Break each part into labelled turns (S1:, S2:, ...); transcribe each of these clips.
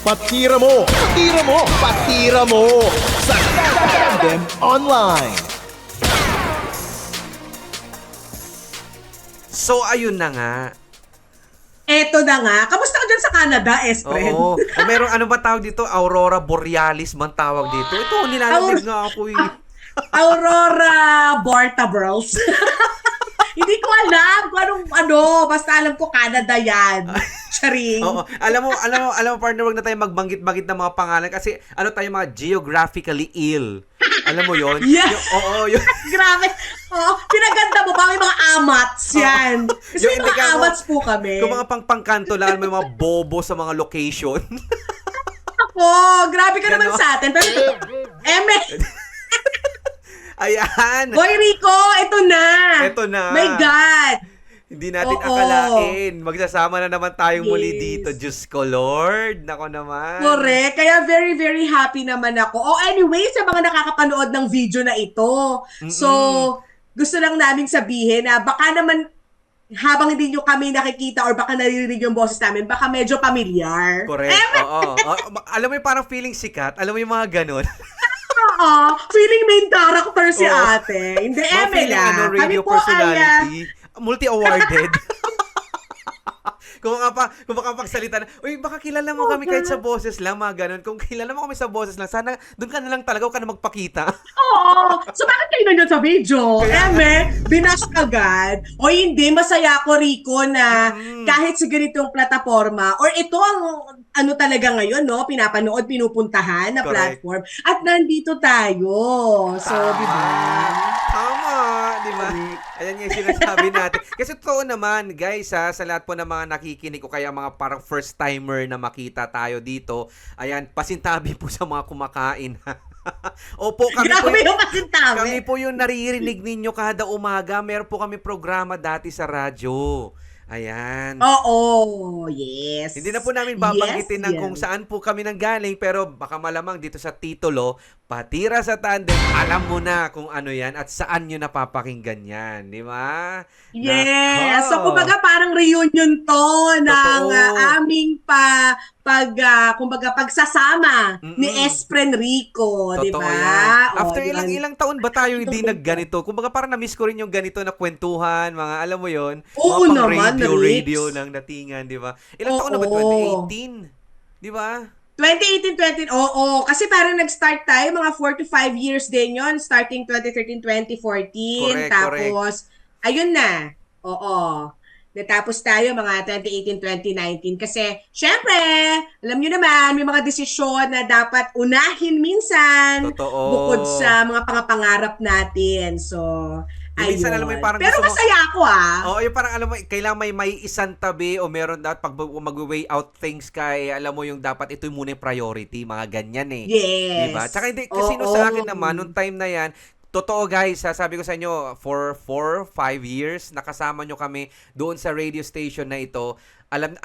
S1: Patira mo! Patira mo! Patira mo! Sa Tandem Online!
S2: So, ayun na nga.
S3: Eto na nga. Kamusta ka dyan sa Canada, Espren?
S2: Oo. Merong ano ba tawag dito? Aurora Borealis bang tawag dito? Ito, nilalamig nga ako eh.
S3: Aurora Bortabrals. Hindi ko alam kung anong ano. Basta alam ko Canada yan. Charing.
S2: Oo. Alam mo, partner, wag na tayo magbanggit-banggit ng mga pangalan kasi ano tayo mga geographically ill. Alam mo yon?
S3: Yes.
S2: Yun.
S3: Grabe. Pinaganda mo ba? May mga amats yan. Kasi
S2: Yung
S3: may
S2: hindi
S3: mga
S2: ka-
S3: amats po kami.
S2: Kung mga pangpangkanto lang, may mga bobo sa mga location.
S3: Ako, grabe ka naman
S2: Ganon.
S3: sa atin. Pero, Eme,
S2: Ayan.
S3: Boy Rico, ito na.
S2: Ito na.
S3: My God.
S2: Hindi natin
S3: Oo.
S2: akalain. Magsasama na naman tayong muli
S3: Yes.
S2: dito. Diyos ko, Lord. Nako naman.
S3: Correct. Kaya very, very happy naman ako. Anyway, sa mga nakakapanood ng video na ito. So, gusto lang naming sabihin na baka naman habang hindi nyo kami nakikita or baka naririnig yung boses namin, baka medyo familiar.
S2: Correct. Oo. Alam mo yung parang feeling sikat? Alam mo yung mga ganun?
S3: Feeling main character si
S2: Oo.
S3: ate. Hindi,
S2: Mga
S3: Eme
S2: feeling
S3: lang. Kami
S2: radio
S3: po ay,
S2: personality. Multi-awarded. Kung makapagsalita na, uy, baka kilala mo kami kahit sa boses lang, mga ganun. Kung kilala mo kami sa boses lang, sana doon ka na lang talaga, huwag ka na magpakita.
S3: Oo. So, bakit kayo nandiyan sa video? Eme, binash agad. O hindi, masaya ako, Rico, na kahit sa ganitong plataforma, or ito ang ano talaga ngayon, no? Pinapanood, pinupuntahan na
S2: Correct.
S3: platform. At nandito tayo. So, di ba?
S2: Tama, di ba? Ayan yung sinasabi natin. Kasi totoo naman, guys, sa lahat po ng mga nakikinig o kaya mga parang first timer na makita tayo dito, ayan, pasintabi po sa mga kumakain. Opo,
S3: Grabe yung kasintabi.
S2: kami po yung naririnig ninyo kada umaga. Meron po kami programa dati sa radyo. Ayan.
S3: Oo, yes.
S2: Hindi na po namin babanggitin ng
S3: Yes,
S2: kung
S3: yes.
S2: saan po kami nanggaling, pero baka malamang dito sa titulo, Patira sa Tandem, alam mo na kung ano yan at saan nyo napapakinggan yan. Di ba?
S3: Yes. So,
S2: Nako.
S3: kumbaga parang reunion to ng
S2: Totoo.
S3: aming kumbaga pagsasama ni Espren Rico, di
S2: Totoo
S3: ba?
S2: yan.
S3: O,
S2: After
S3: di ba?
S2: ilang taon ba tayo hindi nagganito? Kumbaga parang na-miss ko rin yung ganito na kwentuhan, mga alam mo yon,
S3: Oo
S2: mga
S3: naman,
S2: radio
S3: Rix.
S2: ng datingan, di ba? Ilang taon na ba?
S3: Oo.
S2: 2018? Di ba?
S3: 2018, 20, oo. Kasi parang nag-start tayo, mga 4 to 5 years din yon, starting 2013, 2014.
S2: Correct,
S3: Tapos, ayun na. Oo. Natapos tayo mga 2018, 2019. Kasi, syempre, alam nyo naman, may mga desisyon na dapat unahin minsan.
S2: Totoo.
S3: Bukod sa mga pangapangarap natin. So,
S2: Yung minsan,
S3: ayun.
S2: alam mo yung parang
S3: Pero
S2: gusto mo-
S3: masaya ako
S2: Oo, yung parang alam mo, kailangan may isang tabi o meron dapat pag mag-weigh out things kay, alam mo yung dapat ito yung muna yung priority, mga ganyan eh.
S3: Yes.
S2: Diba? Tsaka hindi, kasi no, sa akin naman, nung time na yan, totoo guys, sabi ko sa inyo, for 4-5 years, nakasama nyo kami doon sa radio station na ito. Alam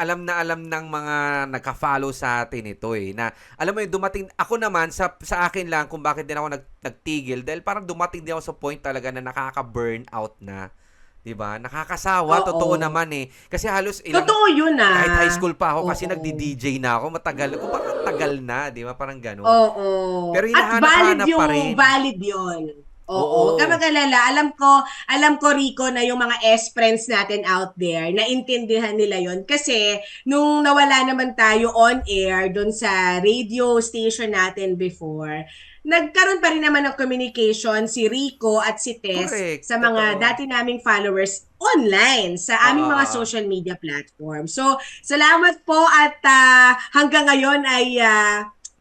S2: ng mga nagka-follow sa atin ito eh. Na, alam mo yung dumating, ako naman, sa akin lang kung bakit din ako nagtigil, dahil parang dumating din ako sa point talaga na nakaka-burn out na. Diba? Nakakasawa,
S3: Oo.
S2: totoo naman eh. Kasi halos
S3: Totoo yun
S2: kahit high school pa ako kasi
S3: Oo.
S2: nagdi-DJ na ako, matagal na, di ba? Parang gano'n.
S3: Oo.
S2: Pero
S3: At
S2: hinahanap-hanap
S3: valid
S2: pa rin.
S3: valid yun. Oo.
S2: Oo.
S3: Huwag ka mag-alala. Alam ko, Rico, na yung mga S-friends natin out there, naintindihan nila yon. Kasi, nung nawala naman tayo on air dun sa radio station natin before, nagkaroon pa rin naman ng communication si Rico at si Tess
S2: Correct.
S3: sa mga
S2: Totoo.
S3: dati naming followers online sa aming mga social media platform. So, salamat po at hanggang ngayon ay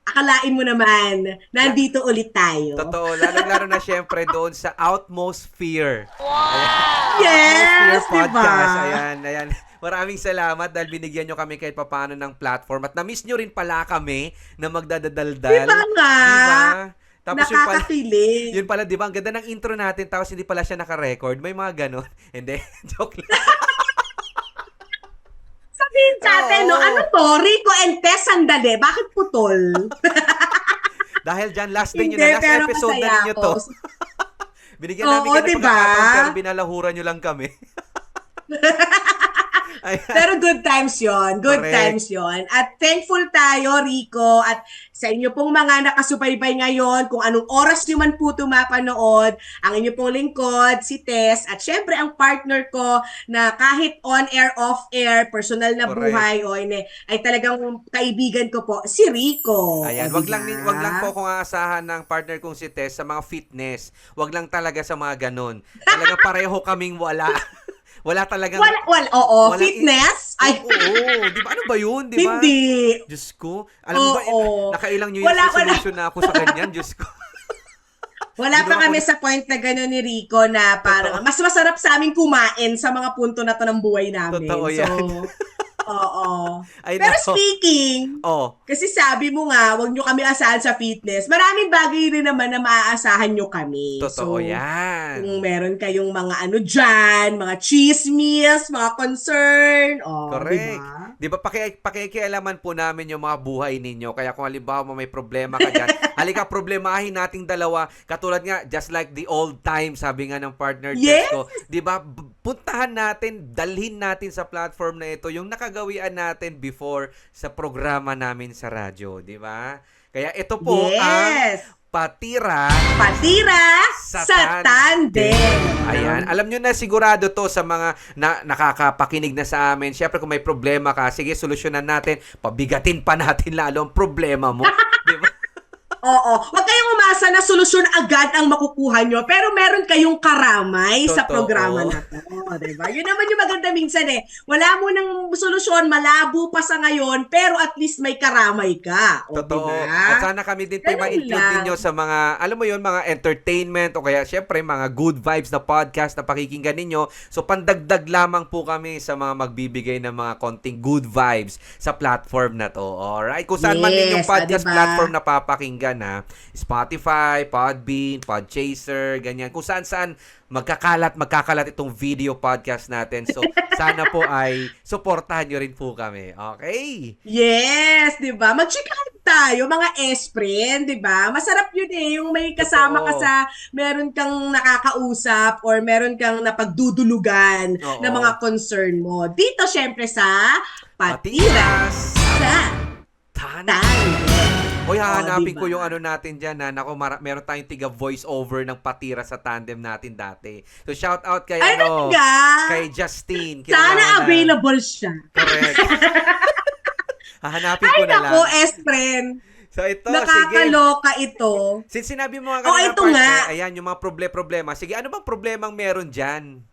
S3: akalain mo naman, nandito ulit tayo.
S2: Totoo, lalo na syempre doon sa Outmost Fear.
S3: Yes,
S2: Outmost Fear
S3: diba?
S2: Podcast. Ayan. Maraming salamat dahil binigyan nyo kami kahit papaano ng platform. At na-miss nyo rin pala kami na magdadadaldal.
S3: Diba nga?
S2: Diba? Tapos
S3: Nakakakilig.
S2: yun pala, di ba? Ang ganda ng intro natin, tapos hindi pala siya naka-record. May mga ganon. Hindi, joke lang.
S3: Sabihin sa atin, no?
S2: Oo.
S3: Ano to? Rico and Tess, sandali. Bakit putol?
S2: Dahil dyan, last day nyo
S3: Hindi,
S2: na, last
S3: pero
S2: episode na
S3: masaya
S2: ninyo to.
S3: ako.
S2: Binigyan namin
S3: Oo,
S2: kayo ng
S3: diba?
S2: pagkakataon, pero binalahuran nyo lang kami. Ayan.
S3: Pero good times yon, good
S2: Correct.
S3: times yon. At thankful tayo, Rico, at sa inyo pong mga nakasubaybay ngayon, kung anong oras nyo man po tumapanood, ang inyo pong lingkod, si Tess, at syempre ang partner ko na kahit on-air, off-air, personal na
S2: Correct.
S3: buhay, ay talagang kaibigan ko po, si Rico.
S2: Ayan,
S3: O,
S2: wag lang
S3: diba?
S2: wag lang po kung aasahan ng partner kong si Tess sa mga fitness. Wag lang talaga sa mga ganun. Talagang pareho kaming wala. Wala talagang
S3: Oo,
S2: walang
S3: fitness? Ay,
S2: Oo, di ba? Ano ba yun? Di ba?
S3: hindi.
S2: Diyos ko. Alam mo ba,
S3: Oo.
S2: nakailang New Year's
S3: Wala.
S2: resolution na ako sa ganyan. Diyos ko.
S3: Wala
S2: Hindi
S3: pa
S2: naman
S3: kami
S2: ako-
S3: sa point na gano'n ni Rico na parang mas masarap sa amin kumain sa mga punto na to ng buhay namin.
S2: Totoo yan.
S3: Oo.
S2: Ay,
S3: Pero
S2: nako.
S3: speaking,
S2: Oh,
S3: kasi sabi mo nga, wag nyo kami asahan sa fitness. Maraming bagay rin naman na maaasahan nyo kami.
S2: totoo
S3: So,
S2: yan.
S3: kung meron kayong mga ano dyan, mga chismis, mga concern,
S2: Correct.
S3: diba?
S2: Di ba, pakikialaman po namin yung mga buhay ninyo. Kaya kung halimbawa may problema ka dyan, halika problemahin nating dalawa. Katulad nga, just like the old time, sabi nga ng partner
S3: Yes!
S2: ko. Di ba, puntahan natin, dalhin natin sa platform na ito yung nakagawian natin before sa programa namin sa radyo. Di ba? Kaya ito po ang
S3: Yes!
S2: Patira
S3: Patira
S2: Sa
S3: sa tandem.
S2: Ayan. Alam nyo na sigurado to sa mga nakakapakinig na sa amin. Siyempre kung may problema ka, sige, solusyonan natin. Pabigatin pa natin lalo ang problema mo. Di ba?
S3: Oo. Huwag kayong umasa na solusyon agad ang makukuha nyo, pero meron kayong karamay sa
S2: Totoo.
S3: programa na to. Diba? Yun naman yung maganda minsan eh. Wala mo ng solusyon, malabo pa sa ngayon, pero at least may karamay ka. O,
S2: Totoo.
S3: diba?
S2: At sana kami din po
S3: Ganun
S2: ma-include
S3: lang.
S2: ninyo sa mga, alam mo yun, mga entertainment o kaya syempre mga good vibes na podcast na pakikinggan ninyo. So pandagdag lamang po kami sa mga magbibigay ng mga konting good vibes sa platform na to. Alright? Kung saan man
S3: Yes,
S2: ninyong podcast
S3: diba?
S2: platform na papakinggan na Spotify, Podbean, Podchaser, ganyan. Kung saan-saan magkakalat itong video podcast natin. So, sana po ay suportahan nyo rin po kami. Okay?
S3: Yes, 'di ba? Mag-chikahan tayo mga S-friend, 'di ba? Masarap 'yun eh, yung may kasama ka
S2: Totoo.
S3: sa meron kang nakakausap or meron kang napagdudulugan
S2: Oo.
S3: na mga concern mo. Dito syempre sa Patira sa Tandem.
S2: Hoy, hahanapin
S3: diba?
S2: ko yung ano natin dyan na nako meron tayong tiga voice over ng Patira sa tandem natin dati. So shout out kay
S3: Ay, talaga?
S2: kay Justin.
S3: Sana
S2: Kilala.
S3: available siya.
S2: Correct. Hahanapin ko
S3: Ay,
S2: na lang.
S3: nako, S-friend.
S2: So ito, sige.
S3: Nakakaloka ito.
S2: Since sinabi mo nga
S3: Oh,
S2: kanina,
S3: ito nga.
S2: ayan, yung mga problema. Sige, ano bang problemang meron dyan?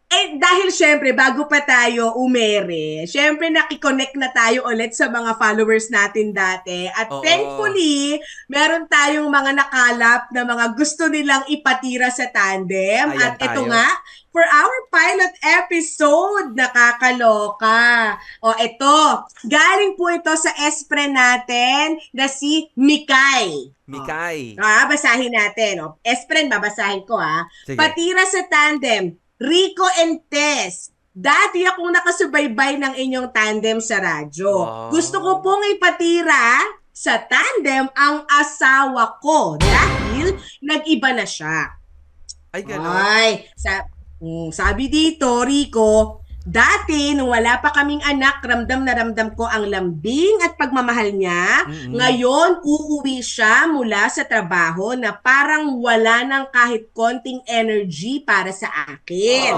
S3: Eh, dahil syempre, bago pa tayo umere, syempre nakikonnect na tayo ulit sa mga followers natin dati. At
S2: Oo.
S3: thankfully, meron tayong mga nakalap na mga gusto nilang ipatira sa tandem.
S2: Ayan
S3: At ito
S2: tayo.
S3: nga, for our pilot episode, nakakaloka. O ito, galing po ito sa espre natin na si Mikay.
S2: Mikay.
S3: Basahin natin. O. Espren, babasahin ko
S2: Sige.
S3: Patira sa tandem, Rico and Tess. Dati akong nakasubaybay ng inyong tandem sa radyo.
S2: Wow.
S3: Gusto ko pong ipatira sa tandem ang asawa ko dahil nag-iba na siya.
S2: Ay, gano'n.
S3: Ay, sabi dito, Rico, dati, nung wala pa kaming anak, ramdam na ramdam ko ang lambing at pagmamahal niya.
S2: Mm-mm.
S3: Ngayon, uuwi siya mula sa trabaho na parang wala ng kahit konting energy para sa akin.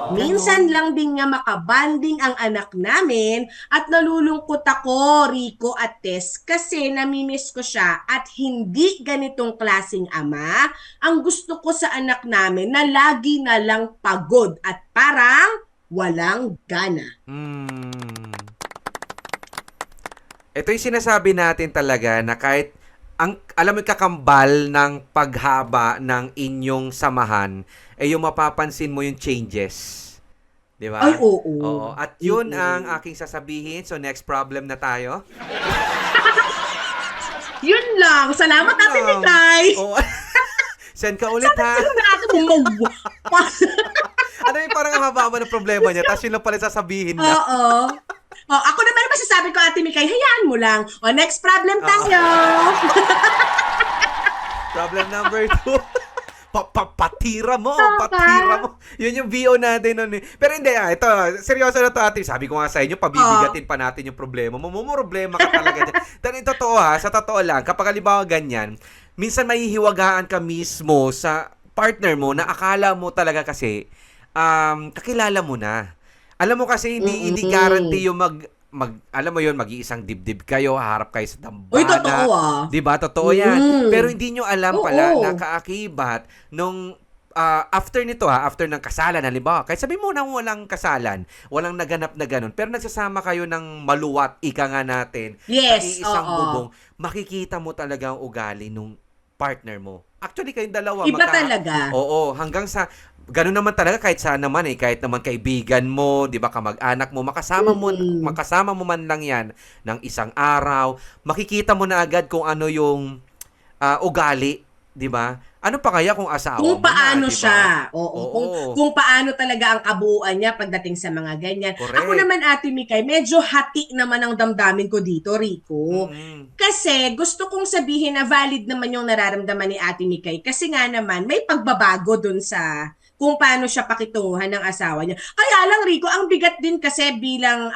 S3: Minsan lang din nga makabanding ang anak namin at nalulungkot ako, Rico at Tess, kasi namimiss ko siya at hindi ganitong klaseng ama ang gusto ko sa anak namin na lagi na lang pagod at parang walang gana.
S2: Ito yung sinasabi natin talaga na kahit alam mo yung kakambal ng paghaba ng inyong samahan, yung mapapansin mo yung changes. Di ba?
S3: Ay, oo.
S2: Oo. At yun ang aking sasabihin. So, next problem na tayo.
S3: Yun lang. Salamat, Ate Mikay.
S2: Oo. Send ka ulit, ha? Ano yung parang ang haba ng problema niya, tapos yun lang pala sasabihin na.
S3: Oo. Ako naman masasabi ko, Ate Mikay, hayaan mo lang. Next problem tayo.
S2: Problem number 2. Patira mo, patira mo. Yun yung VO natin nun eh. Pero hindi, ito, seryoso na to ate. Sabi ko nga sa inyo, pabibigatin pa natin yung problema mo. Problema ka talaga dyan. Pero totoo sa totoo lang, kapag halimbawa ganyan, minsan mahihiwagaan ka mismo sa partner mo na akala mo talaga kasi, kakilala mo na. Alam mo kasi, hindi guarantee yung alam mo yun, mag-iisang dibdib kayo, haharap kayo sa dambana.
S3: Uy, totoo
S2: Diba? Totoo yan. Pero hindi nyo alam pala na kaakibat nung after nito after ng kasalan, halimbawa, kahit sabi mo na walang kasalan, walang naganap na ganun, pero nagsasama kayo ng maluwat, ika nga natin,
S3: Yes,
S2: isang bubong, makikita mo talaga ang ugali nung partner mo. Actually, kayong dalawa.
S3: Iba talaga.
S2: Oo, hanggang sa ganun naman talaga kahit saan naman kahit naman kaibigan mo, 'di ba, kamag-anak mo, makasama mo man lang 'yan ng isang araw, makikita mo na agad kung ano yung ugali, 'di ba? Ano pa kaya kung asawa
S3: Kung
S2: mo
S3: paano
S2: na, 'di ba?
S3: siya.
S2: Oo.
S3: Kung paano talaga ang kabuuan niya pagdating sa mga ganyan.
S2: Correct.
S3: Ako naman, Ate Mikay, medyo hati naman ang damdamin ko dito, Rico. Kasi gusto kong sabihin na valid naman yung nararamdaman ni Ate Mikay. Kasi nga naman, may pagbabago dun sa kung paano siya pakitunguhan ng asawa niya. Kaya lang, Rico, ang bigat din kasi bilang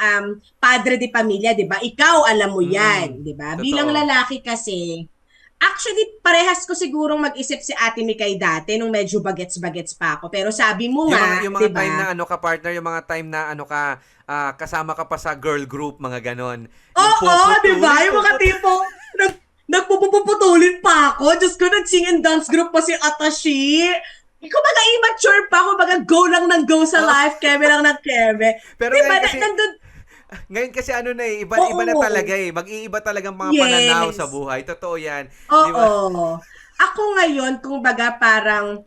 S3: padre de pamilya, di ba? Ikaw, alam mo yan, di ba?
S2: Totoo.
S3: Bilang lalaki kasi, actually, parehas ko sigurong mag-isip si Ate Mikay dati nung medyo bagets-bagets pa ako. Pero sabi mo nga,
S2: Yung mga
S3: diba?
S2: time na ano ka partner, yung mga time na ano ka, kasama ka pa sa girl group, mga ganon.
S3: Oo, di ba? Yung mga tipo, nagpupuputulin pa ako. Diyos ko, nag-sing and dance group pa si Atashi. Kumbaga, immature pa. Kumbaga, go lang ng go sa life. Keme lang ng keme.
S2: Pero
S3: diba?
S2: ngayon kasi,
S3: Nandun,
S2: ngayon kasi ano na iba na talaga mag-iiba talaga ang mga pananaw sa buhay. Totoo yan.
S3: oo.
S2: Di ba?
S3: Ako ngayon, kumbaga parang,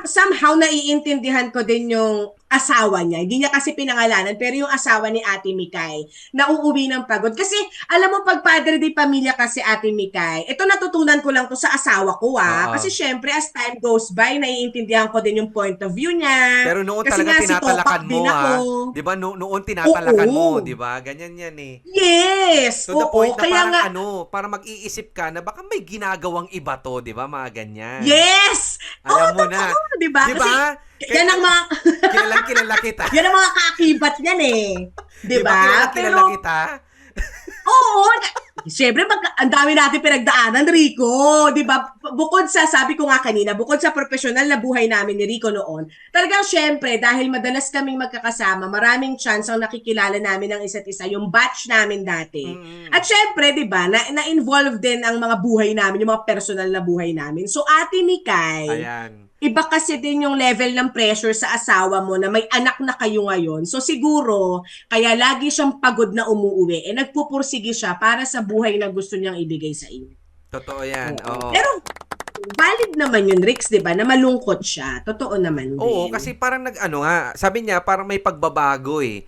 S3: somehow naiintindihan ko din yung asawa niya. Hindi niya kasi pinangalanan, pero yung asawa ni Ate Mikay, nauuwi ng pagod. Kasi, alam mo, pag padre di pamilya kasi Ate Mikay, ito natutunan ko lang to sa asawa ko Kasi syempre, as time goes by, naiintindihan ko din yung point of view niya.
S2: Pero noon
S3: Kasi
S2: talaga
S3: nga, si
S2: tinatalakan
S3: Topak
S2: mo
S3: din ako.
S2: Di ba? Noon tinatalakan mo,
S3: Oo.
S2: di ba? Ganyan yan eh.
S3: Yes!
S2: To the
S3: Oo,
S2: point na
S3: kaya
S2: parang
S3: nga,
S2: parang mag-iisip ka na baka may ginagawang iba to, di ba? Mga ganyan.
S3: yes!
S2: Alam mo
S3: totoo,
S2: na.
S3: di ba?
S2: Di ba?
S3: Kasi, yan ang mga,
S2: Kilala kita.
S3: yan ang mga kaakibat niyan eh. Di ba?
S2: Kilala kita.
S3: Oo. Siyempre, ang dami natin pinagdaanan, Rico. Di ba? Bukod sa, sabi ko nga kanina, bukod sa professional na buhay namin ni Rico noon, talagang siyempre, dahil madalas kaming magkakasama, maraming chance ang nakikilala namin ng isa't isa, yung batch namin dati. At siyempre, di ba, na-involve din ang mga buhay namin, yung mga personal na buhay namin. So, Ate Mikay,
S2: Ayan.
S3: iba kasi din yung level ng pressure sa asawa mo na may anak na kayo ngayon. So siguro, kaya lagi siyang pagod na umuwi. Nagpupursige siya para sa buhay na gusto niyang ibigay sa inyo.
S2: Totoo yan. Oo.
S3: Pero valid naman yun, Rix, di ba? Na malungkot siya. Totoo naman din.
S2: Oo, kasi parang sabi niya, parang may pagbabago eh.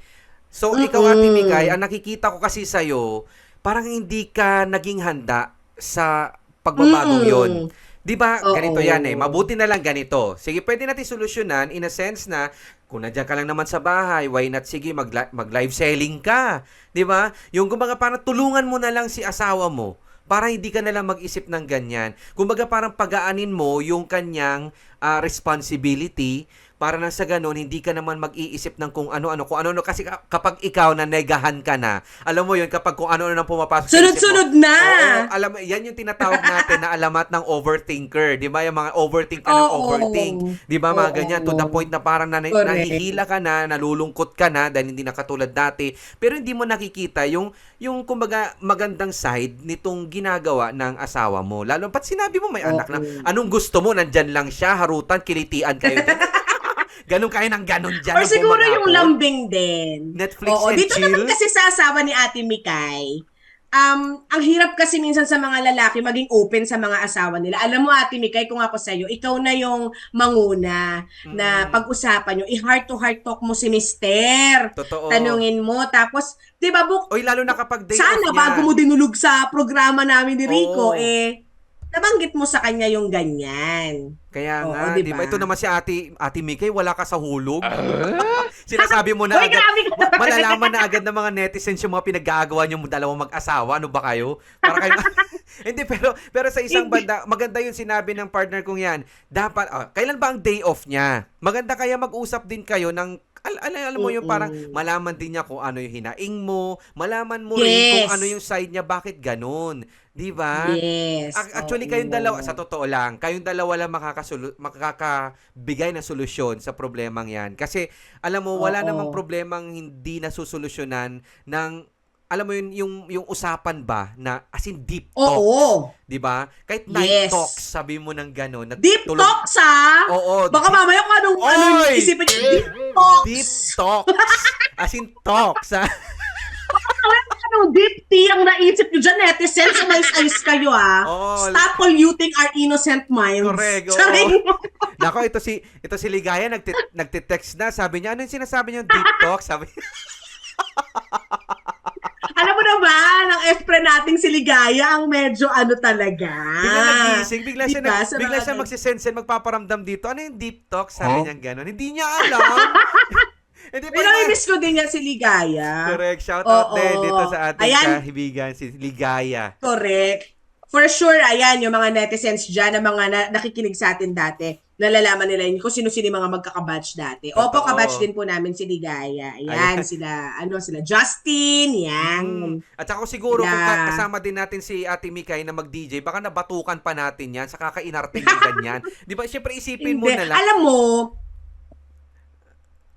S2: So, ikaw Ate Mikay, ang nakikita ko kasi sa'yo, parang hindi ka naging handa sa pagbabagong yon. Di ba? Ganito yan eh. Mabuti na lang ganito. Sige, pwede natin solusyonan in a sense na kung nandiyan ka lang naman sa bahay, why not sige mag-live selling ka. Di ba? Yung kumbaga parang tulungan mo na lang si asawa mo para hindi ka na lang mag-isip ng ganyan. Kumbaga parang pagaanin mo yung kanyang responsibility para na sa ganun, hindi ka naman mag-iisip ng kung ano-ano. Kasi kapag ikaw na negahan ka na, alam mo yun, kapag kung ano-ano nang pumapasok sa isip mo.
S3: Sunod-sunod na!
S2: Oo, alam mo, yan yung tinatawag natin na alamat ng overthinker. Di ba? Yung mga overthink ka ng overthink. Di ba? Mga ganyan. To the point na parang nahihila ka na, nalulungkot ka na dahil hindi na katulad dati. Pero hindi mo nakikita yung kumbaga magandang side nitong ginagawa ng asawa mo. Lalo pat sinabi mo may anak na. Anong gusto mo? Nandyan lang siya, harutan, kilitian kayo. Ganun kayo ng ganun dyan.
S3: Or siguro yung lambing din.
S2: Netflix and
S3: dito
S2: chill.
S3: naman kasi sa asawa ni Ate Mikay, ang hirap kasi minsan sa mga lalaki maging open sa mga asawa nila. Alam mo Ate Mikay, kung ako sa'yo, ikaw na yung manguna na pag-usapan nyo, i-heart to heart talk mo si Mister.
S2: Totoo.
S3: Tanungin mo. Tapos, di ba,
S2: Oy, lalo na kapag day
S3: sana
S2: off niya.
S3: bago mo dinulog sa programa namin ni Rico,
S2: Oo.
S3: nabanggit mo sa kanya yung ganyan.
S2: Kaya
S3: Oo,
S2: nga,
S3: diba?
S2: di ba? Ito naman si Ate Mikay, wala ka sa hulog. Sinasabi mo na
S3: Uy,
S2: agad.
S3: grabe ka.
S2: Malalaman na agad ng mga netizens yung mga pinag-aagawa niyo dalawang mag-asawa. Ano ba kayo? Para kayo Hindi, pero sa isang
S3: Hindi.
S2: banda, maganda yung sinabi ng partner kong yan. Dapat, kailan ba ang day off niya? Maganda kaya mag-usap din kayo ng, alam mo yung parang malaman din niya kung ano yung hinaing mo, malaman mo rin kung
S3: Yes.
S2: ano yung side niya, bakit ganun. Di ba?
S3: Yes.
S2: Actually,
S3: oo.
S2: kayong dalawa, sa totoo lang, kayong dalawa lang makakabigay ng solusyon sa problemang yan. Kasi, alam mo, wala
S3: Oo.
S2: namang problemang hindi nasusolusyonan ng, alam mo yun, yung usapan ba na as in deep talks,
S3: Oo.
S2: 'di ba? Kahit night
S3: Yes.
S2: talks, sabi mo ng gano'n.
S3: Deep talks, ha?
S2: Oo.
S3: Baka mamaya kung anong
S2: Oy!
S3: isipin niyo. Deep talks.
S2: Deep talks. As in talks, ha?
S3: Anong deep tea ang naisip niyo dyan, netizens? Ayos kayo, ha?
S2: Oo.
S3: Stop polluting our innocent minds.
S2: Correct, oo.
S3: Charing.
S2: Nako, ito si Ligaya nagte-text na. Sabi niya, ano yung sinasabi niyo deep talk? Sabi
S3: Alam mo na ba, ang friend nating si Ligaya ang medyo ano talaga.
S2: bigla nagising, bigla siya,
S3: Diba? Sa
S2: bigla
S3: mga
S2: siya magsisense, magpaparamdam dito. Ano yung deep talk? Sabi niya gano'n. Hindi niya alam. Hindi pa niya.
S3: Miss ko din yan si Ligaya.
S2: Correct. Shout out
S3: Oo.
S2: din dito sa ating
S3: Ayan.
S2: kahibigan, si Ligaya.
S3: Correct. For sure, ayan, yung mga netizens dyan, na mga nakikinig sa atin dati, nalalaman nila yun kung sino-sino yung mga magkakabatch dati. Opo,
S2: Totoo.
S3: kabatch din po namin si Ligaya. Ayan,
S2: Ayan.
S3: sila Justin, yan.
S2: At saka siguro kung
S3: Na-
S2: kasama din natin si Ate Mikay na mag-DJ, baka nabatukan pa natin yan sa kakainarte yung ganyan. Di ba? Siyempre isipin mo
S3: Hindi.
S2: na lang.
S3: Alam mo,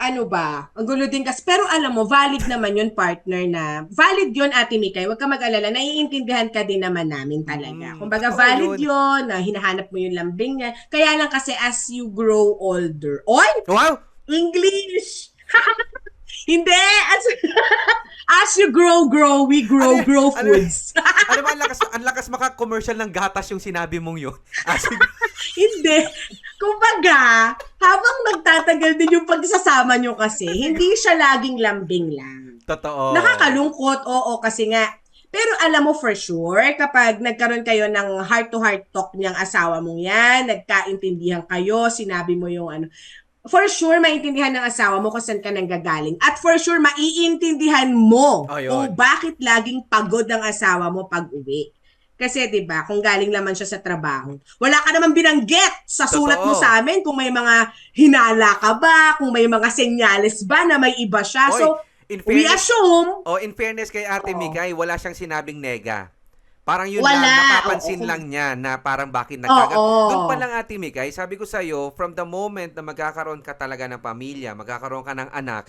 S3: ano ba? Ang gulo din kasi. Pero alam mo, valid naman yun, partner, na. Valid yun, Ate Mikay. Huwag ka mag-alala. Naiintindihan ka din naman namin talaga. Kumbaga,
S2: totoo
S3: valid
S2: yun.
S3: yun. Na hinahanap mo yung lambing niya. Kaya lang kasi as you grow older. Oy!
S2: Wow!
S3: English! Hindi! As you grow, we grow
S2: Ano-
S3: foods.
S2: Ano ba, ang lakas maka-commercial ng gatas yung sinabi mong yun.
S3: Hindi. Kumbaga, habang nagtatagal din yung pagsasama nyo kasi, hindi siya laging lambing lang.
S2: Totoo.
S3: Nakakalungkot, oo, kasi nga. Pero alam mo for sure, kapag nagkaroon kayo ng heart-to-heart talk niyang asawa mong yan, nagkaintindihan kayo, sinabi mo yung ano, for sure, maintindihan ng asawa mo kung saan ka nanggagaling. At for sure, maiintindihan mo
S2: Ayun.
S3: kung bakit laging pagod ang asawa mo pag-uwi. Kasi 'di ba, kung galing naman siya sa trabaho, wala ka naman binanggit sa sulat mo
S2: Totoo.
S3: sa amin kung may mga hinala ka ba, kung may mga senyales ba na may iba siya.
S2: Oy,
S3: So,
S2: in
S3: we
S2: fairness,
S3: assume,
S2: in fairness kay Ate
S3: Oo.
S2: Mikay, wala siyang sinabing nega. Parang yun
S3: Wala.
S2: lang, napapansin
S3: Oo.
S2: lang niya na parang bakit nagkaga.
S3: Oo.
S2: Doon pa lang, Ate Mikay, sabi ko sa'yo, from the moment na magkakaroon ka talaga ng pamilya, magkakaroon ka ng anak,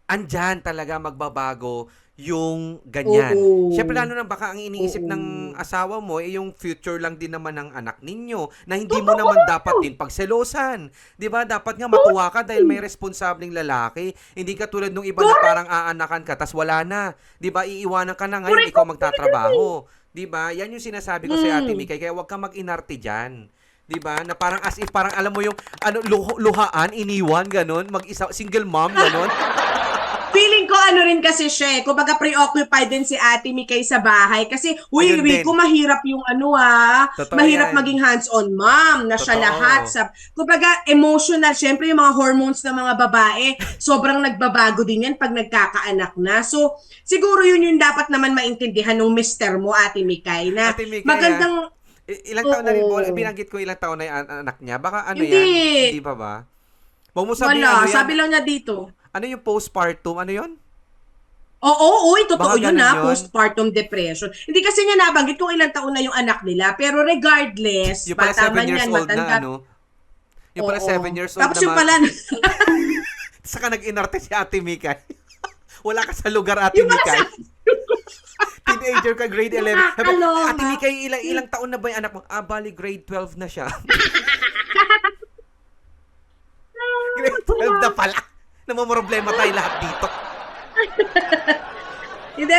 S2: andyan talaga magbabago yung ganyan.
S3: Oo.
S2: Siyempre, lalo na baka ang iniisip
S3: Oo.
S2: ng asawa mo, yung future lang din naman ng anak ninyo, na hindi mo naman dapat din pagselosan. Di ba? Dapat nga matuwa ka dahil may responsableng lalaki. Hindi ka tulad nung iba na parang aanakan ka, tas wala na. Di ba? Iiwanan ka na ngayon, ikaw magtatrabaho. Di ba? Yan yung sinasabi ko sa Ate Mikay, kaya huwag ka mag-inarte dyan. 'Di ba? Na parang as if parang alam mo yung luhaan, iniwan ganon, mag-isa single mom ganon.
S3: feeling ko ano rin kasi siya eh. Kumbaga preoccupied din si Ate Mikay sa bahay. Kasi,
S2: Ayun
S3: Rico,
S2: din.
S3: mahirap yung
S2: Totoo
S3: mahirap
S2: yan.
S3: maging hands-on mom na siya
S2: Totoo.
S3: lahat. Kumbaga, emotional. Siyempre, yung mga hormones ng mga babae, sobrang nagbabago din yan pag nagkakaanak na. So, siguro yun yung dapat naman maintindihan ng mister mo, Ate Mikay, na
S2: Ate Mikay,
S3: magandang...
S2: Ilang taon na rin po,
S3: Oo.
S2: binanggit ko ilang taon na yung anak niya. Baka ano
S3: Hindi.
S2: yan? Hindi pa ba? Huwag mo sabihin
S3: Wala,
S2: ano yan.
S3: sabi lang niya dito.
S2: Ano yung postpartum? Ano yun?
S3: Oo, totoo
S2: Baka
S3: yun
S2: ganun yun.
S3: postpartum depression. Hindi kasi niya nabanggit kung ilang taon na yung anak nila, pero regardless,
S2: Yung pala
S3: bata
S2: 7
S3: man
S2: years
S3: yan,
S2: old
S3: matanda.
S2: na ano? Yung pala
S3: Oo.
S2: 7 years old
S3: Tapos
S2: na
S3: yung pala,
S2: Saka nag-inarte si Ate Mikay. Wala ka sa lugar, Ate
S3: yung pala
S2: Mikay.
S3: sa...
S2: Teenager ka, grade 11. Sabi,
S3: Nakakaloka.
S2: Ate Mikay, ilang taon na ba yung anak mo? Bali, grade 12 na siya. Grade 12 na pala. Namumroblema tayo lahat dito.
S3: Hindi,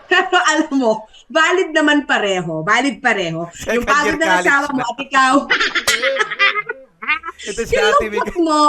S3: pero alam mo, valid naman pareho. Valid pareho. Yung
S2: Second
S3: pagod
S2: year
S3: ng
S2: college
S3: asawa mo
S2: na.
S3: at ikaw,
S2: Ito si Ate
S3: sinulpot
S2: Mikay.
S3: mo,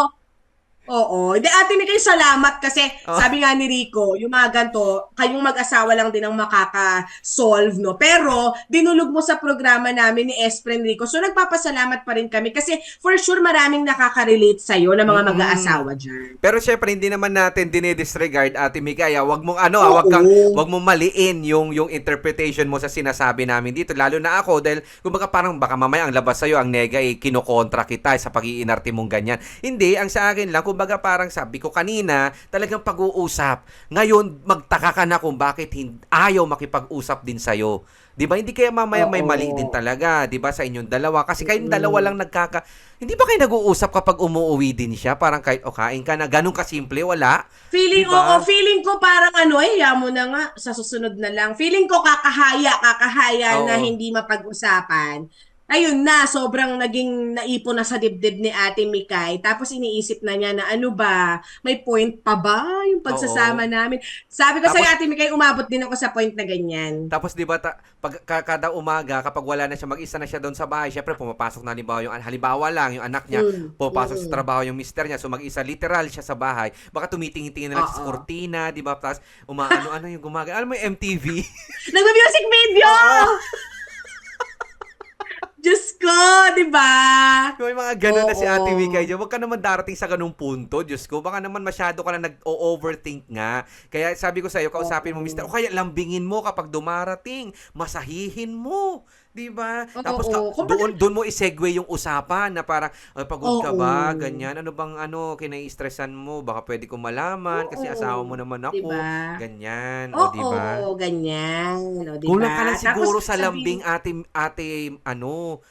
S3: Oo. Hindi, Ate Mikay, salamat kasi
S2: Oh.
S3: sabi nga ni Rico, yung mga ganito, kayong mag-asawa lang din ang makaka-solve, no? Pero, dinulog mo sa programa namin ni Espren Rico. So, nagpapasalamat pa rin kami kasi for sure maraming nakaka-relate sa'yo na mga mag-aasawa dyan.
S2: Pero syempre hindi naman natin dinidisregard Ate Mikaya. Wag mong
S3: Oo.
S2: wag mong maliin yung interpretation mo sa sinasabi namin dito. Lalo na ako dahil kumbaga parang baka mamaya ang labas sa ang nega kinokontra kita sa pag-iinarte mong ganyan. Hindi, ang sa akin lang kumbaga parang sabi ko kanina, talagang pag-uusap. Ngayon magtaka ka na kung bakit ayaw makipag-usap din sa 'Di ba? Hindi kaya mamaya may mali din
S3: Oo.
S2: talaga, 'di ba, sa inyong dalawa kasi kayong dalawa lang hindi ba kayo nag-uusap kapag umuuwi din siya? Parang kahit kain ka na, ganun kasimple, wala?
S3: Feeling,
S2: 'Di ba?
S3: oo, feeling ko parang hiya mo na nga, sa susunod na lang. Feeling ko kakahaya na
S2: Oo.
S3: hindi mapag-usapan. Ayun na, sobrang naging naipon na sa dibdib ni Ate Mikay. Tapos iniisip na niya na ano ba, may point pa ba yung pagsasama
S2: Oo.
S3: namin? Sabi ko sa
S2: Tapos
S3: Ate Mikay, umabot din ako sa point na ganyan.
S2: Tapos 'di ba kada umaga kapag wala na siya mag-isa na siya doon sa bahay, syempre pumapasok na halimbawa lang yung anak niya, pumapasok sa trabaho yung mister niya, so mag-isa literal siya sa bahay. Baka tumitingin-tingin na lang siya sa
S3: Oo.
S2: kortina, 'di ba? Tapos umaano-ano yung gumagana. Alam mo yung MTV?
S3: Nagme-music video! Diyos ko, di ba?
S2: May mga ganun na si Ate
S3: Oo.
S2: Mikay dyan. Huwag ka naman darating sa ganung punto. Diyos ko, baka naman masyado ka na nag-overthink nga. Kaya sabi ko sa'yo, kausapin mo, mister, o kaya lambingin mo kapag dumarating. Masahihin mo. Diba? Tapos doon mo i-segue yung usapan na parang, ay, pagod ka ba?
S3: Oo.
S2: Ganyan. Ano bang kinai-stressan mo? Baka pwede ko malaman kasi asawa mo naman ako.
S3: Diba?
S2: Ganyan. O, diba?
S3: Oo, ganyan. O, diba?
S2: Kulang ka lang siguro
S3: Tapos,
S2: sa lambing ate, ano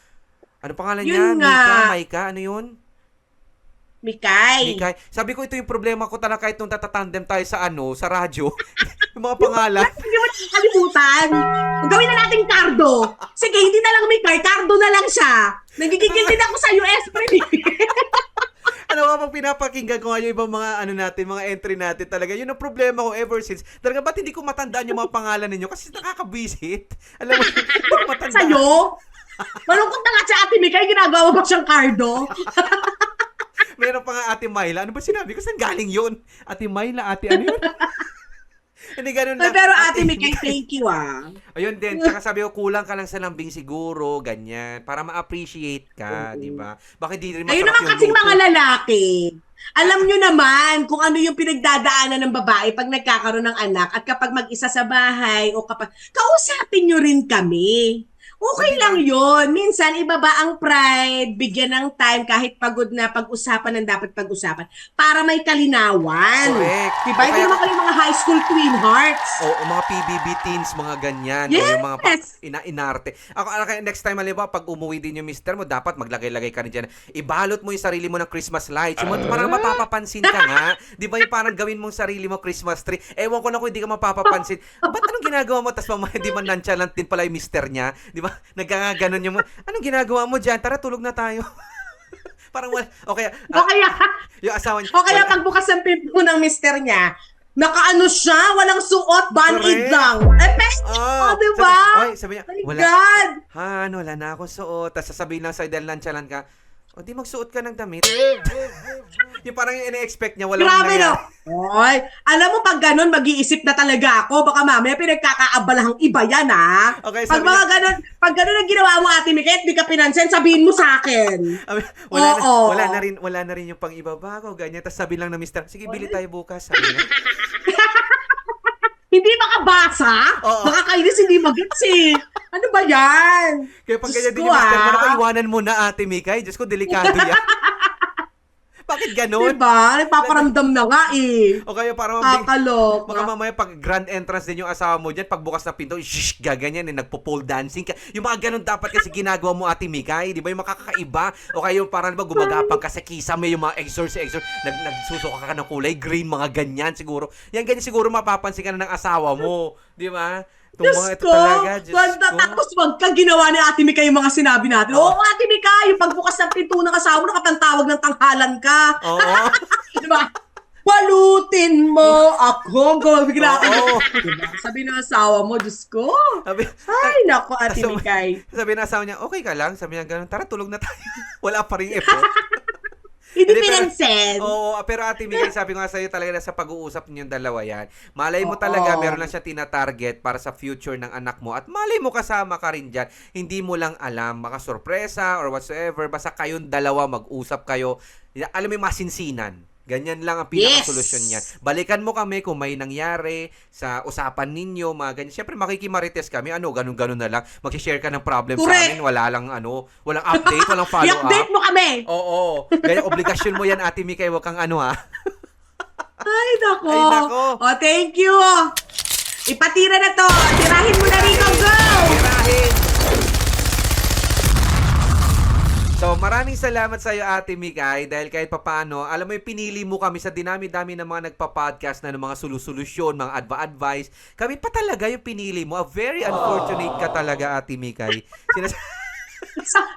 S2: pangalan niya?
S3: Yun nga.
S2: Maika, ano yun?
S3: Mikay.
S2: Mikay. Sabi ko, ito yung problema ko talaga kahit nung tatatandem tayo sa radyo. Yung mga pangalan.
S3: Hindi mo nakakalimutan. Gawin na natin Cardo. Sige, hindi na lang Mikay, Cardo na lang siya. Nagigigil din ako sa US, pre.
S2: Ano nga pag pinapakinggan ko nga yung ibang mga mga entry natin talaga. Yun ang problema ko ever since. Talaga ba't hindi ko matandaan yung mga pangalan ninyo? Kasi nakakabisit. Alam mo, hindi ko matandaan.
S3: Sa'yo? Malungkot na nga si Ate Mikay, ginagawa ba siyang Cardo?
S2: Meron pa nga Ate Myla. Ano ba sinabi ko? Saan galing yun? Ate Myla, ate ano yun? Hindi ganun lang.
S3: Pero Ate Mikay, thank you
S2: Ayun din. Tsaka sabi ko, kulang ka lang sa lambing siguro. Ganyan. Para ma-appreciate ka. Di ba? Bakit di rin
S3: Ayun
S2: masarap
S3: naman
S2: yung
S3: kasing
S2: luto?
S3: mga lalaki. Alam nyo naman kung ano yung pinagdadaanan ng babae pag nagkakaroon ng anak at kapag mag-isa sa bahay o kapag kausapin nyo rin kami. Okay
S2: Diba?
S3: lang yun. Minsan, ibaba ang pride, bigyan ng time kahit pagod na pag-usapan ng dapat pag-usapan para may kalinawan.
S2: Correct.
S3: Diba? Hindi naman kayo mga high school twin hearts.
S2: O mga PBB teens, mga ganyan.
S3: Yes!
S2: O yung mga inarte. Ako, next time, halimbawa, pag umuwi din yung mister mo, dapat maglagay-lagay ka rin dyan. Ibalot mo yung sarili mo ng Christmas lights. Yung parang mapapapansin ka nga. Di ba yung parang gawin mong sarili mo Christmas tree? Ewan ko na kung hindi ka mapapapansin. Ba't anong ginagawa mo? Tapos mamaya, di man nonchalant din pala yung mister niya. Di ba? Nagkakaganon yung anong ginagawa mo dyan? Tara, tulog na tayo. Parang wala. O kaya,
S3: O kaya,
S2: yung asawa niya.
S3: o kaya
S2: wala-
S3: pagbukas ng pinto ng mister niya, nakaano siya, walang suot, band-aid
S2: Correct.
S3: lang. Oh, diba?
S2: Sabi niya,
S3: Oh my
S2: wala.
S3: God!
S2: Wala na akong suot. Tapos sasabihin lang sa'yo dahil nantsalan ka, o di magsuot ka ng damit. Yung parang yung ine-expect niya, walang
S3: Grabe no?
S2: nangyari.
S3: Oy, alam mo pag ganun, mag-iisip na talaga ako. Baka mamaya pinagkakaabalahang iba yan, ha?
S2: Okay,
S3: Pag
S2: sabi
S3: mga
S2: niya-
S3: ganun, pag ganun ang ginawa mo, Ate Mikay, at di ka pinansin, sabihin mo sa akin. Oo.
S2: Wala na rin yung pang ibabago, ganyan. Tapos sabi lang na mister, sige, bili tayo bukas. Sabi niya.
S3: Hindi makabasa?
S2: Oo.
S3: Nakakainis, hindi magets eh. Ano ba yan?
S2: Kaya pag
S3: Diyos
S2: ganyan din
S3: ko,
S2: yung mister mo,
S3: ah.
S2: naku, iwanan mo na Ate Mikay. Diyos ko, delikado yan. Bakit ganun?
S3: Diba? Nagpaparamdam na nga eh.
S2: O kaya parang
S3: Kakaloka.
S2: baka mamaya pag grand entrance din yung asawa mo dyan, pagbukas ng pinto, shh, gaganyan, nagpo-pole dancing ka. Yung mga ganun dapat kasi ginagawa mo Ate Mikay, di ba? Yung makakaiba. O kaya yung parang ba gumagapang ka sa kisame, yung mga exhaust, nagsusuka ka ng kulay green, mga ganyan siguro. Yan ganyan siguro mapapansin ka na ng asawa mo. Di ba? Itong
S3: Diyos
S2: mga ito
S3: ko,
S2: talaga, Diyos ko.
S3: tapos wag kang ginawa ni Ate Mika yung mga sinabi natin. Oo, Ate Mika, yung pagbukas ng pinto ng asawa mo, nakatantawag ng tanghalan ka.
S2: Oo.
S3: Diba? Walutin mo ako. Bigla
S2: Oo.
S3: diba? Sabi ng asawa mo, Diyos ko.
S2: Sabi,
S3: Ay, naku, Ate
S2: Sabi-
S3: Mikay.
S2: sabi ng asawa niya, okay ka lang? Sabi niya, ganun, tara, tulog na tayo. Wala pa rin effort.
S3: Hindi
S2: pero-
S3: pinansin.
S2: Oo, pero Ate Mika, sabi ko nga sa'yo talaga na sa pag-uusap ninyong dalawa yan. Malay mo
S3: Oo.
S2: talaga, meron lang siya tina-target para sa future ng anak mo. At malay mo kasama ka rin dyan. Hindi mo lang alam, makasurpresa or whatsoever. Basta kayong dalawa, mag-usap kayo. Alam mo yung masinsinan. Ganyan lang ang pinaka-solusyon niyan. Balikan mo kami kung may nangyari sa usapan ninyo, mga ganyan. Siyempre, makikimarites kami. Ano, ganun-ganun na lang. Mag-share ka ng problem sa
S3: Correct.
S2: amin. Wala lang, walang update, walang follow-up.
S3: I-update mo kami.
S2: Oo. Ganyan, obligasyon mo yan, Ate Mika. Huwag kang ano, ha?
S3: Ay, nako.
S2: Ay, nako.
S3: Oh, thank you. Ipatira na to. Tirahin mo na, Rico. Go!
S2: Tirahin! So, maraming salamat sa iyo, Ate Mikay, dahil kahit papaano, alam mo yung pinili mo kami sa dinami-dami ng mga nagpa-podcast na ng mga solusyon, mga advice. Kami pa talaga yung pinili mo. Very unfortunate ka talaga, Ate Mikay.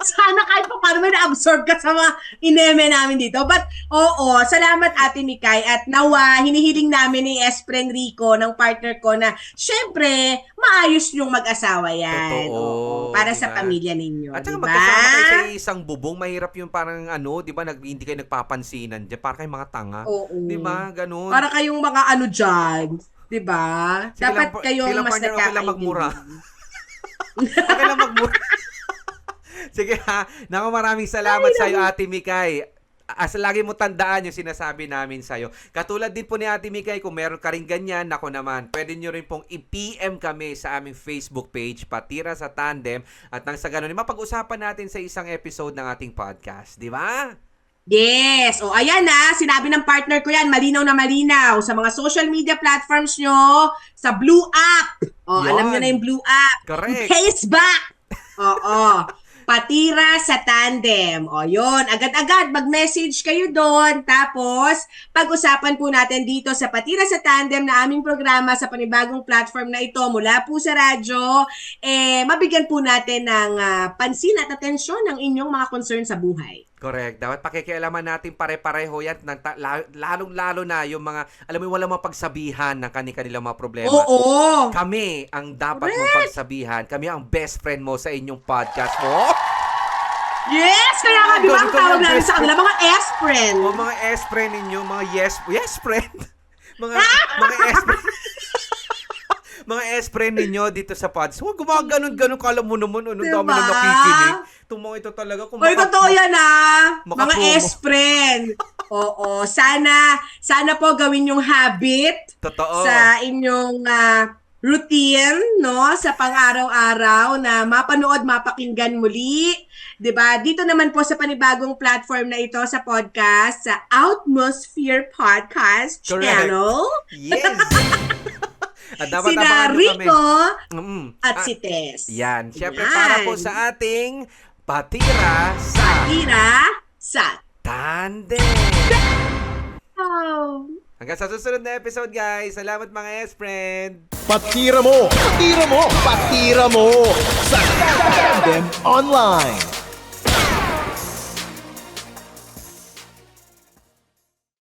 S3: Sana kahit pa paano may na-absorb ka sa mga ineme namin dito. But, oo, salamat Ate Mikay. At nawa, hinihiling namin ni Espren Rico, ng partner ko, na syempre, maayos yung mag-asawa yan.
S2: Totoo,
S3: Oo, para sa
S2: diba?
S3: pamilya ninyo.
S2: At saka
S3: diba?
S2: magkasama kayo sa isang bubong, mahirap yung parang di ba, hindi kayo nagpapansinan. Diyan, parang kayong mga tanga.
S3: Oo.
S2: Di ba? Ganun.
S3: Para kayong mga ano dyan. Diba?
S2: Sige
S3: Dapat
S2: lang,
S3: kayong
S2: sige lang,
S3: mas
S2: partner, okay lang magmura.
S3: nagkakaintindihan.
S2: Okay lang magmura. Sige ha. Naku, maraming salamat sa iyo, Ate Mikay. As lagi mo tandaan yung sinasabi namin sa iyo. Katulad din po ni Ate Mikay, kung meron ka rin ganyan, nako naman, pwede nyo rin pong i-PM kami sa aming Facebook page, Patira sa Tandem. At nang sa ganun, mapag-usapan natin sa isang episode ng ating podcast. Di ba?
S3: Yes. O, ayan na. Sinabi ng partner ko yan. Malinaw na malinaw. Sa mga social media platforms nyo, sa Blue App. O,
S2: Yan.
S3: alam nyo na yung Blue App.
S2: Correct.
S3: Case back. Oo. Patira sa Tandem. O, yun. Agad-agad, mag-message kayo doon. Tapos, pag-usapan po natin dito sa Patira sa Tandem na aming programa sa panibagong platform na ito mula po sa radyo, mabigyan po natin ng pansin at atensyon ng inyong mga concern sa buhay.
S2: Correct. Dapat pakikialaman natin pare-pareho yan. Lalong-lalo na yung mga, alam mo, walang mapagsabihan ng kanilang mga problema.
S3: Oo.
S2: Kami ang dapat mong pagsabihan. Kami ang best friend mo sa inyong podcast mo.
S3: Yes! Kaya nga, di ba ang
S2: Ganito
S3: tawag
S2: yung
S3: namin
S2: best
S3: sa kanila? Mga S-friend.
S2: O mga S-friend ninyo, mga yes friend. mga S-friend. Mga S-friend ninyo dito sa pods. Huwag gumaganon-ganon. Kala mo naman, ano,
S3: Diba?
S2: dami na nakikinig. Tumo ito talaga. Kung
S3: Oy, totoo yan mga
S2: makapromo.
S3: S-friend. Oo, sana po gawin yung habit
S2: Totoo.
S3: sa inyong routine, no? Sa pang-araw-araw na mapanood, mapakinggan muli. 'Di ba? Dito naman po sa panibagong platform na ito sa podcast, sa Atmosphere Podcast
S2: Correct.
S3: Channel.
S2: Yes. At dapat
S3: Sina
S2: abangan nyo kami.
S3: Rico
S2: Mm.
S3: at si Tess.
S2: Yan. Siyempre,
S3: Yan.
S2: para po sa ating Patira sa
S3: Patira sa
S2: Tandem.
S3: Oh.
S2: Hanggang sa susunod na episode, guys. Salamat mga S-friend.
S1: Patira mo! Patira mo! Patira mo! Sa Tandem Online!